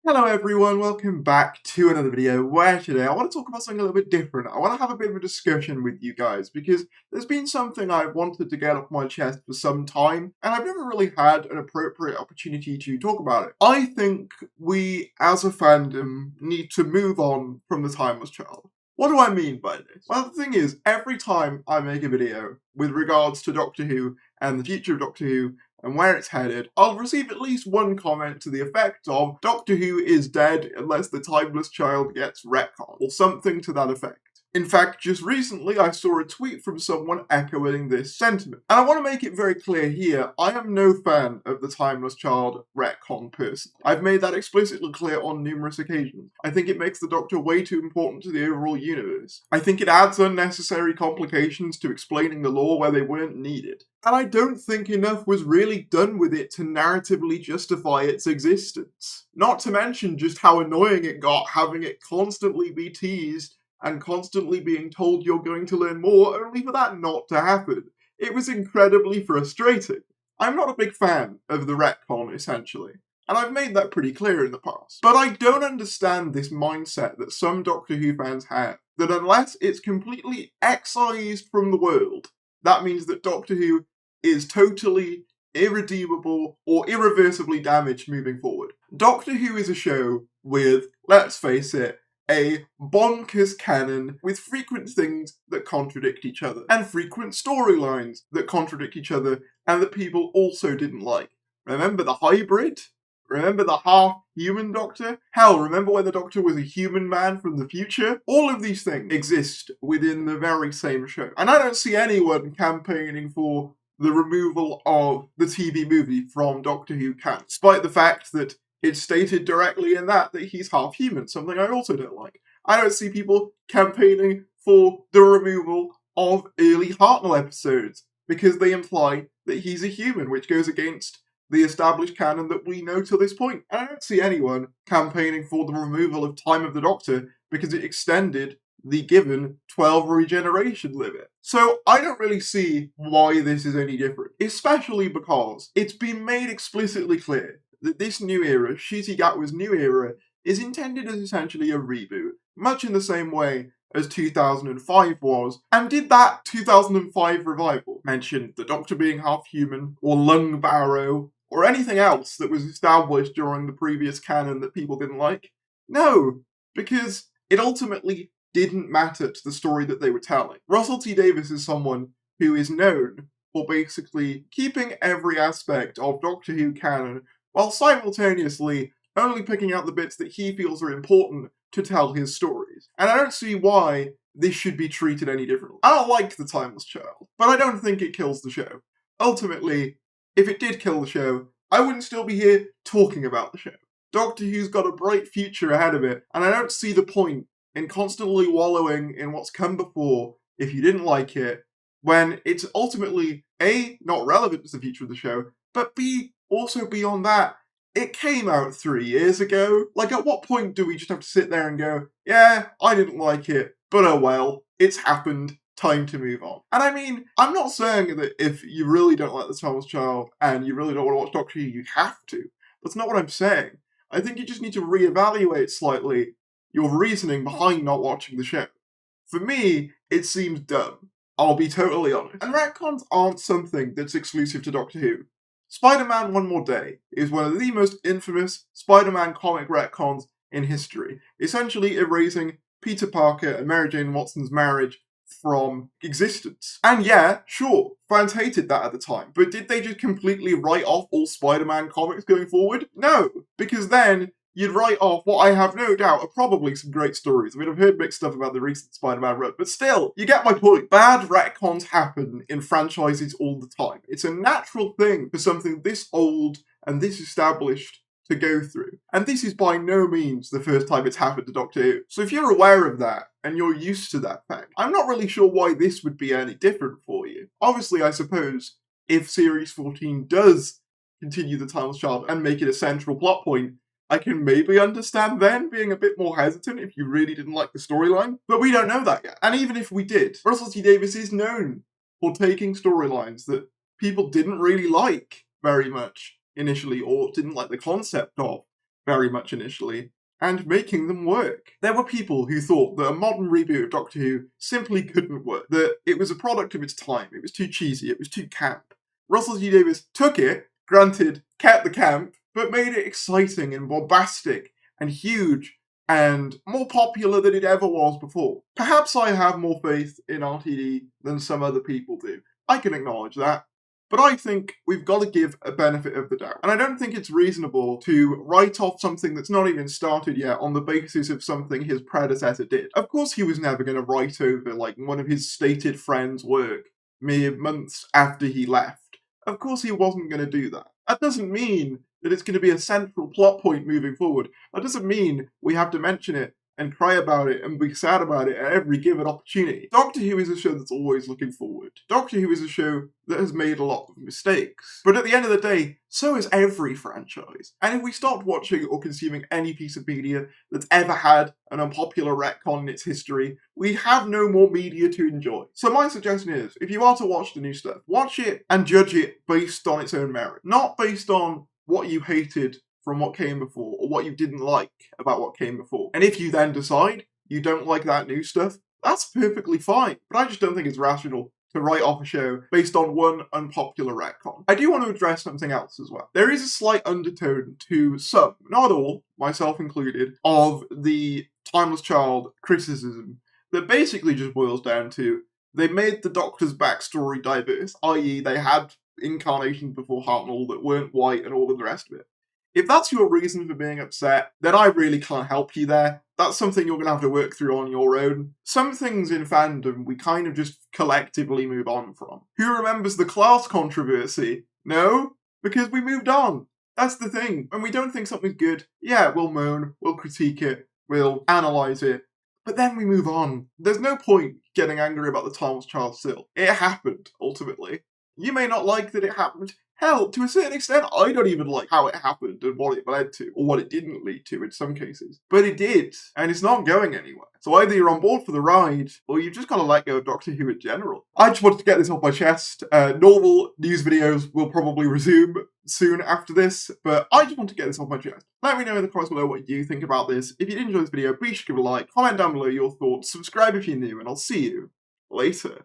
Hello everyone, welcome back to another video where today I want to talk about something a little bit different. I want to have a bit of a discussion with you guys because there's been something I've wanted to get off my chest for some time and I've never really had an appropriate opportunity to talk about it. I think we as a fandom need to move on from the Timeless Child. What do I mean by this? Well, the thing is, every time I make a video with regards to Doctor Who and the future of Doctor Who, and where it's headed, I'll receive at least one comment to the effect of Doctor Who is dead unless the Timeless Child gets retcon, or something to that effect. In fact, just recently I saw a tweet from someone echoing this sentiment. And I want to make it very clear here, I am no fan of the Timeless Child retcon person. I've made that explicitly clear on numerous occasions. I think it makes the Doctor way too important to the overall universe. I think it adds unnecessary complications to explaining the lore where they weren't needed. And I don't think enough was really done with it to narratively justify its existence. Not to mention just how annoying it got having it constantly be teased and constantly being told you're going to learn more, only for that not to happen. It was incredibly frustrating. I'm not a big fan of the retcon, essentially, and I've made that pretty clear in the past. But I don't understand this mindset that some Doctor Who fans have, that unless it's completely excised from the world, that means that Doctor Who is totally irredeemable or irreversibly damaged moving forward. Doctor Who is a show with, let's face it, a bonkers canon with frequent things that contradict each other, and frequent storylines that contradict each other and that people also didn't like. Remember the hybrid? Remember the half-human Doctor? Hell, remember when the Doctor was a human man from the future? All of these things exist within the very same show. And I don't see anyone campaigning for the removal of the TV movie from Doctor Who canon, despite the fact that it's stated directly in that he's half-human, something I also don't like. I don't see people campaigning for the removal of early Hartnell episodes, because they imply that he's a human, which goes against the established canon that we know to this point. And I don't see anyone campaigning for the removal of Time of the Doctor because it extended the given 12 regeneration limit. So I don't really see why this is any different, especially because it's been made explicitly clear that this new era, Ncuti Gatwa's new era, is intended as essentially a reboot, much in the same way as 2005 was, and did that 2005 revival mention the Doctor being half-human, or lung barrow, or anything else that was established during the previous canon that people didn't like? No, because it ultimately didn't matter to the story that they were telling. Russell T Davies is someone who is known for basically keeping every aspect of Doctor Who canon while simultaneously only picking out the bits that he feels are important to tell his stories. And I don't see why this should be treated any differently. I don't like the Timeless Child, but I don't think it kills the show. Ultimately, if it did kill the show, I wouldn't still be here talking about the show. Doctor Who's got a bright future ahead of it, and I don't see the point in constantly wallowing in what's come before if you didn't like it, when it's ultimately A, not relevant to the future of the show, but B, also beyond that, it came out 3 years ago. Like, at what point do we just have to sit there and go, yeah, I didn't like it, but oh well, it's happened, time to move on. And I mean, I'm not saying that if you really don't like the Timeless Child and you really don't want to watch Doctor Who, you have to. That's not what I'm saying. I think you just need to reevaluate slightly your reasoning behind not watching the show. For me, it seems dumb. I'll be totally honest. And retcons aren't something that's exclusive to Doctor Who. Spider-Man One More Day is one of the most infamous Spider-Man comic retcons in history, essentially erasing Peter Parker and Mary Jane Watson's marriage from existence. And yeah, sure, fans hated that at the time, but did they just completely write off all Spider-Man comics going forward? No, because then you'd write off what I have no doubt are probably some great stories. I mean, I've heard mixed stuff about the recent Spider-Man run, but still, you get my point. Bad retcons happen in franchises all the time. It's a natural thing for something this old and this established to go through. And this is by no means the first time it's happened to Doctor Who. So if you're aware of that, and you're used to that fact, I'm not really sure why this would be any different for you. Obviously, I suppose, if Series 14 does continue the Timeless Child and make it a central plot point, I can maybe understand then being a bit more hesitant if you really didn't like the storyline, but we don't know that yet. And even if we did, Russell T Davies is known for taking storylines that people didn't really like very much initially, or didn't like the concept of, very much initially, and making them work. There were people who thought that a modern reboot of Doctor Who simply couldn't work, that it was a product of its time, it was too cheesy, it was too camp. Russell T Davies took it, granted, kept the camp, but made it exciting and bombastic and huge and more popular than it ever was before. Perhaps I have more faith in RTD than some other people do. I can acknowledge that. But I think we've got to give a benefit of the doubt. And I don't think it's reasonable to write off something that's not even started yet on the basis of something his predecessor did. Of course he was never going to write over, like, one of his stated friends' work mere months after he left. Of course he wasn't going to do that. That doesn't mean that it's going to be a central plot point moving forward. That doesn't mean we have to mention it and cry about it and be sad about it at every given opportunity. Doctor Who is a show that's always looking forward. Doctor Who is a show that has made a lot of mistakes. But at the end of the day, so is every franchise. And if we stopped watching or consuming any piece of media that's ever had an unpopular retcon in its history, we'd have no more media to enjoy. So my suggestion is, if you are to watch the new stuff, watch it and judge it based on its own merit. Not based on what you hated from what came before, or what you didn't like about what came before. And if you then decide you don't like that new stuff, that's perfectly fine. But I just don't think it's rational to write off a show based on one unpopular retcon. I do want to address something else as well. There is a slight undertone to some, not all, myself included, of the Timeless Child criticism that basically just boils down to they made the Doctor's backstory diverse, i.e. they had incarnations before Hartnell that weren't white and all of the rest of it. If that's your reason for being upset, then I really can't help you there. That's something you're going to have to work through on your own. Some things in fandom we kind of just collectively move on from. Who remembers the class controversy? No? Because we moved on. That's the thing. When we don't think something's good, yeah, we'll moan, we'll critique it, we'll analyse it, but then we move on. There's no point getting angry about the Timeless Child still. It happened, ultimately. You may not like that it happened. Hell, to a certain extent, I don't even like how it happened and what it led to, or what it didn't lead to in some cases. But it did, and it's not going anywhere. So either you're on board for the ride, or you've just got to let go of Doctor Who in general. I just wanted to get this off my chest. Normal news videos will probably resume soon after this, but I just want to get this off my chest. Let me know in the comments below what you think about this. If you did enjoy this video, be sure to give it a like, comment down below your thoughts, subscribe if you're new, and I'll see you later.